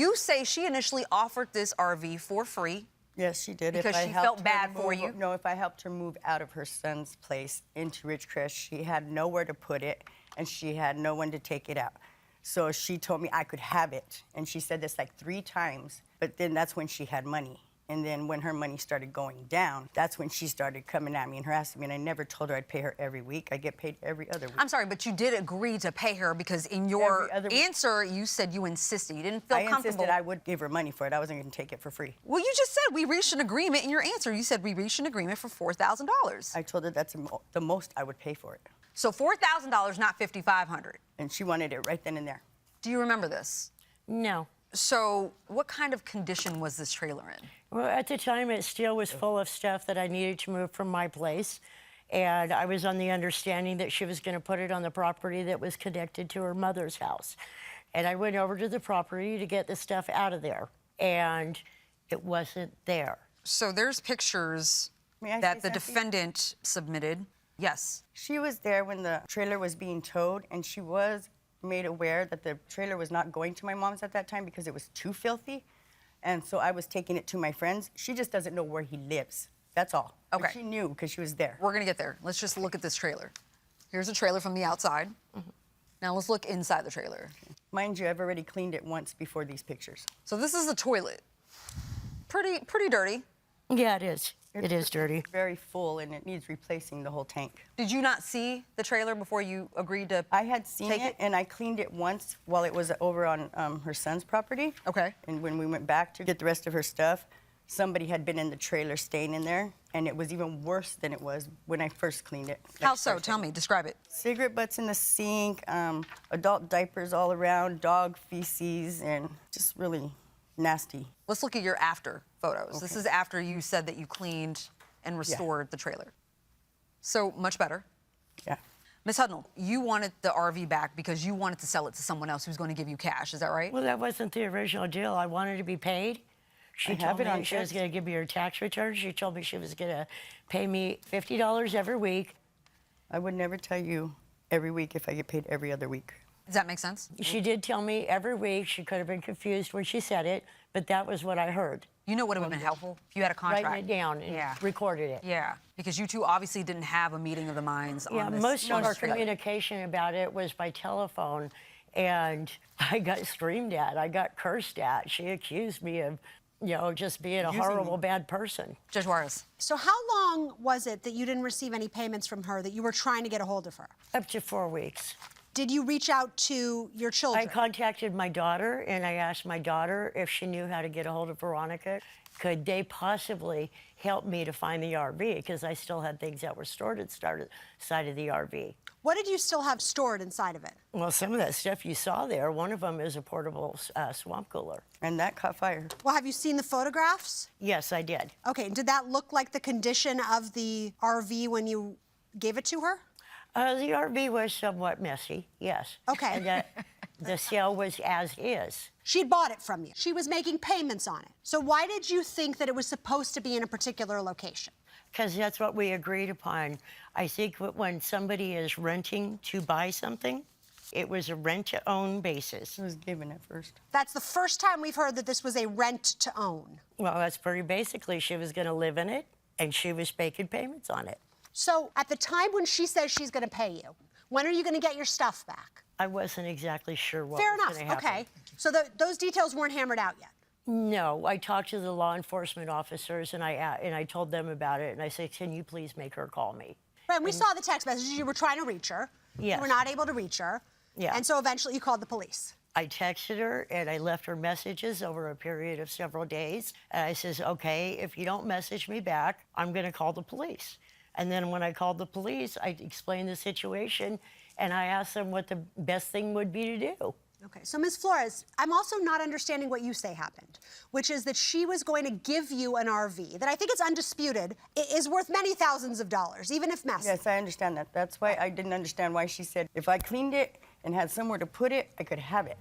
you say she initially offered this RV for free. Yes, she did. Because she felt bad for you? No, if I helped her move out of her son's place into Ridgecrest, she had nowhere to put it, and she had no one to take it out. So she told me I could have it, and she said this like 3 times, but then that's when she had money. And then when her money started going down, that's when she started coming at me and harassing me, and I never told her I'd pay her every week. I get paid every other week. I'm sorry, but you did agree to pay her because in your answer, you said you insisted. You didn't feel comfortable. I insisted I would give her money for it. I wasn't going to take it for free. Well, you just said we reached an agreement in your answer. You said we reached an agreement for $4,000. I told her that's the most I would pay for it. So $4,000, not $5,500. And she wanted it right then and there. Do you remember this? No. So what kind of condition was this trailer in? Well, at the time, it still was full of stuff that I needed to move from my place. And I was on the understanding that she was going to put it on the property that was connected to her mother's house. And I went over to the property to get the stuff out of there. And it wasn't there. So there's pictures that the defendant submitted. Yes. She was there when the trailer was being towed, and she was made aware that the trailer was not going to my mom's at that time because it was too filthy. And so I was taking it to my friends. She just doesn't know where he lives. That's all. Okay. But she knew because she was there. We're going to get there. Let's just look at this trailer. Here's a trailer from the outside. Now let's look inside the trailer. Mind you, I've already cleaned it once before these pictures. So this is the toilet. Pretty dirty. Yeah, it is. It is dirty. Very full, and it needs replacing the whole tank. Did you not see the trailer before you agreed to I had seen it, and I cleaned it once while it was over on her son's property. Okay. And when we went back to get the rest of her stuff, somebody had been in the trailer staying in there, and it was even worse than it was when I first cleaned it. How so? Tell me. Describe it. Cigarette butts in the sink, adult diapers all around, dog feces, and just really nasty. Let's look at your after photos. Okay. This is after you said that you cleaned and restored the trailer. So much better. Yeah. Ms. Hudnall, you wanted the RV back because you wanted to sell it to someone else who's going to give you cash. Is that right? Well, that wasn't the original deal. I wanted to be paid. She told me that she was going to give me her tax return. She told me she was going to pay me $50 every week. I would never tell you every week if I get paid every other week. Does that make sense? She did tell me every week. She could have been confused when she said it, but that was what I heard. You know what would have been helpful? If you had a contract. Writing it down and recorded it. Yeah, because you two obviously didn't have a meeting of the minds on this. Most of our communication about it was by telephone, and I got screamed at. I got cursed at. She accused me of, you know, just being a horrible, bad person. Judge Juarez. So how long was it that you didn't receive any payments from her, that you were trying to get a hold of her? Up to 4 weeks. Did you reach out to your children? I contacted my daughter, and I asked my daughter if she knew how to get a hold of Veronica. Could they possibly help me to find the RV? Because I still had things that were stored inside of the RV. What did you still have stored inside of it? Well, some of that stuff you saw there, one of them is a portable swamp cooler. And that caught fire. Well, have you seen the photographs? Yes, I did. Okay, did that look like the condition of the RV when you gave it to her? The RV was somewhat messy, yes. Okay. And the sale was as is. She had bought it from you. She was making payments on it. So why did you think that it was supposed to be in a particular location? Because that's what we agreed upon. I think when somebody is renting to buy something, it was a rent-to-own basis. It was given at first. That's the first time we've heard that this was a rent-to-own. Well, that's pretty basically. She was going to live in it, and she was making payments on it. So at the time when she says she's going to pay you, when are you going to get your stuff back? I wasn't exactly sure what Fair was enough. going to happen. Okay. So those details weren't hammered out yet? No. I talked to the law enforcement officers, and I told them about it, and I said, can you please make her call me? Right, and we saw the text messages. You were trying to reach her. Yes. You were not able to reach her. Yeah. And so eventually you called the police. I texted her, and I left her messages over a period of several days. And I says, okay, if you don't message me back, I'm going to call the police. And then when I called the police, I explained the situation, and I asked them what the best thing would be to do. Okay, so Ms. Flores, I'm also not understanding what you say happened, which is that she was going to give you an RV that I think it's undisputed is worth many thousands of dollars, even if messy. Yes, I understand that. That's why I didn't understand why she said if I cleaned it and had somewhere to put it, I could have it.